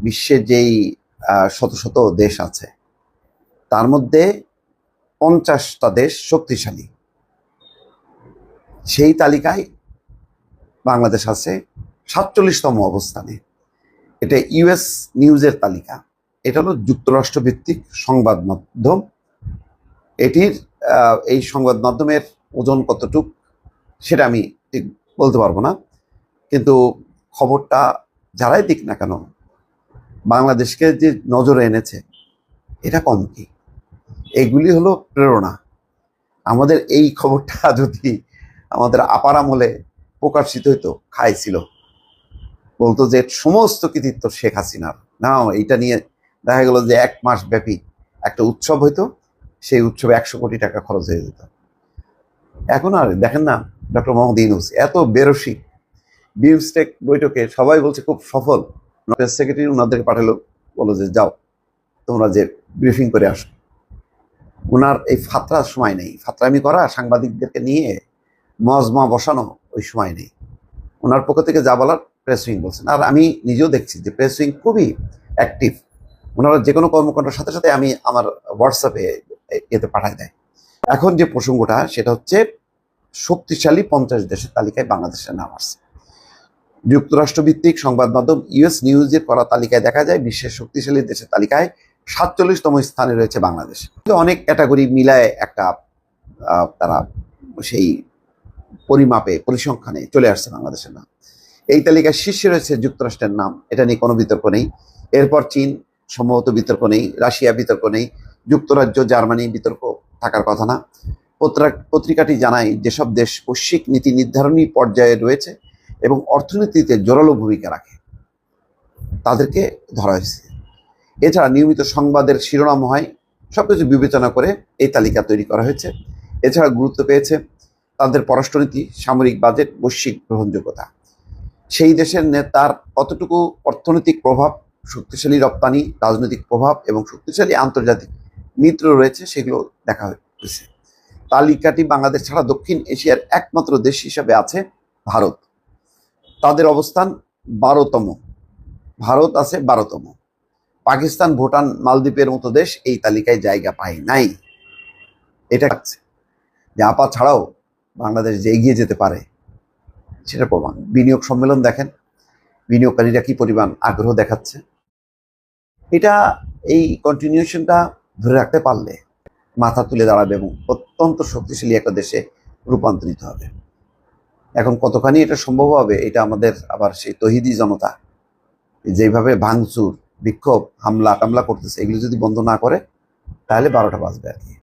বিশ্বের যেই শত শত দেশ আছে তার মধ্যে 50টা দেশ শক্তিশালী, সেই তালিকায় বাংলাদেশ আছে 47তম অবস্থানে। এটা ইউএস নিউজের তালিকা। এটা হলো যুক্তরাষ্ট্র ভিত্তিক সংবাদ মাধ্যম। এটির এই সংবাদ মাধ্যমের ওজন কতটুক সেটা আমি ঠিক বলতে পারবো না, কিন্তু খবরটা যারাই দিক না কেন বাংলাদেশকে যে নজরে এনেছে এটা কম কি। এগুলি হলো প্রেরণা। আমাদের এই খবরটা যদি আমাদের আপার আমলে প্রকাশিত হইতো, খাইছিল, বলতো যে সমস্ত কৃতিত্ব শেখ হাসিনার, না এইটা নিয়ে দেখা গেল যে 1 মাস ব্যাপী একটা উৎসব হইতো, সেই উৎসবে 100 কোটি টাকা খরচ হয়ে যেত। এখন আর দেখেন না, ডক্টর মোহাম্মদ ইউনূস এত বেরসিক, বিমস্টেক বৈঠকে সবাই বলছে খুব সফল, প্রেস সেক্রেটারি ওনাদেরকে পাঠালো, বলো যে যাও তোমরা যে ব্রিফিং করে আসো। ওনার এই ফাতরার সময় নেই, ফাতরামি করা, সাংবাদিকদেরকে নিয়ে মজমা বসানো ওই সময় নেই। ওনার পক্ষ থেকে যা বলার প্রেস উইং বলছেন, আর আমি নিজেও দেখছি যে প্রেস উইং খুবই অ্যাক্টিভ। ওনারা যে কোনো কর্মকাণ্ডের সাথে সাথে আমি আমার হোয়াটসঅ্যাপে এতে পাঠাই দেয়। এখন যে প্রসঙ্গটা সেটা হচ্ছে শক্তিশালী 50 দেশের তালিকায় বাংলাদেশের নাম আসছে। যুক্তরাষ্ট্র ভিত্তিক সংবাদ মাধ্যম ইউএস নিউজের করা তালিকায় দেখা যায় বিশ্বের শক্তিশালী দেশের তালিকায় 47তম স্থানে রয়েছে বাংলাদেশ। অনেক ক্যাটাগরি মিলায় একটা তারা সেই পরিমাপে পরিসংখ্যানে চলে আসছে বাংলাদেশের নাম। এই তালিকায় শীর্ষে রয়েছে যুক্তরাষ্ট্রের নাম, এটা নিয়ে কোনো বিতর্ক নেই। এরপর চীন, সম্ভবত বিতর্ক নেই। রাশিয়া বিতর্ক নেই। যুক্তরাজ্য, জার্মানি বিতর্ক থাকার কথা না। পত্রিকাটি জানায় যেসব দেশ বৈশ্বিক নীতি নির্ধারণী পর্যায়ে রয়েছে এবং অর্থনীতিতে জোরালো ভূমিকা রাখে তাদেরকে ধরা হয়েছে। এছাড়া নিয়মিত সংবাদের শিরোনাম হয়, সবকিছু বিবেচনা করে এই তালিকা তৈরি করা হয়েছে। এছাড়া গুরুত্ব পেয়েছে তাদের পররাষ্ট্রনীতি, সামরিক বাজেট, বৈশ্বিক গ্রহণযোগ্যতা, সেই দেশের নেতার কতটুকু অর্থনৈতিক প্রভাব, শক্তিশালী রপ্তানি, রাজনৈতিক প্রভাব এবং শক্তিশালী আন্তর্জাতিক মিত্র রয়েছে, সেগুলো দেখা হয়েছে। তালিকাটি বাংলাদেশ ছাড়া দক্ষিণ এশিয়ার একমাত্র দেশ হিসাবে আছে ভারত। তাদের অবস্থান 12তম। ভারত আছে 12তম। পাকিস্তান, ভুটান, মালদ্বীপের মতো দেশ এই তালিকায় জায়গা পায় নাই। এটা যে আপা ছাড়াও বাংলাদেশ যে এগিয়ে যেতে পারে সেটা প্রমাণ। বিনিয়োগ সম্মেলন দেখেন, বিনিয়োগকারীরা কি পরিমাণ আগ্রহ দেখাচ্ছে। এটা এই কন্টিনিউশনটা ধরে রাখতে পারলে মাথা তুলে দাঁড়াবে এবং অত্যন্ত শক্তিশালী একটা দেশে রূপান্তরিত হবে। এখন কতখানি এটা সম্ভব হবে, এটা আমাদের আবার সেই তহিদি জনতা যেভাবে ভাঙচুর, বিক্ষোভ, হামলা টামলা করতেছে, এগুলো যদি বন্ধ না করে তাহলে 12টা বাজবে আর কি।